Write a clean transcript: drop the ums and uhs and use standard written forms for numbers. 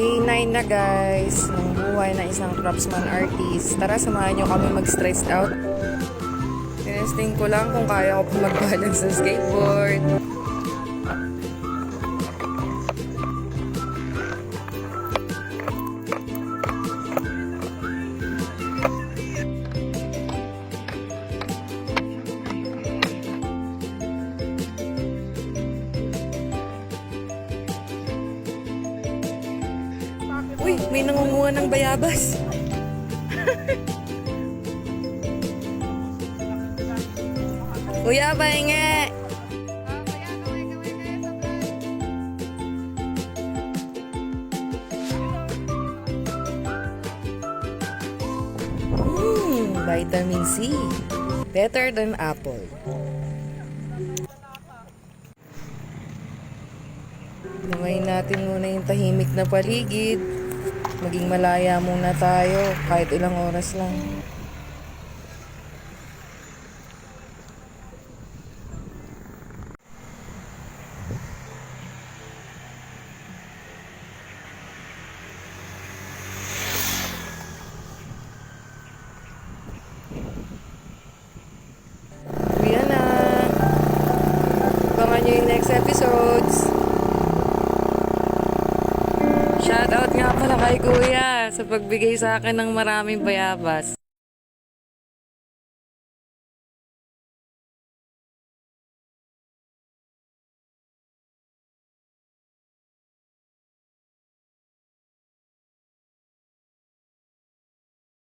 Day 9 na guys, ng buhay na isang craftsman artist. Tara, samahan nyo kami mag-stretch out. Tinesting ko lang kung kaya ko pa mag-balance sa skateboard. Uy, may nangunguha ng bayabas. Kuya, bahingi. Vitamin C. Better than apple. Lumayin natin muna yung tahimik na paligid. Maging malaya muna tayo kahit ilang oras lang. Uwi na. Abangan nyo yung next episodes. Shoutout nga pala kay Kuya sa pagbigay sa akin ng maraming bayabas.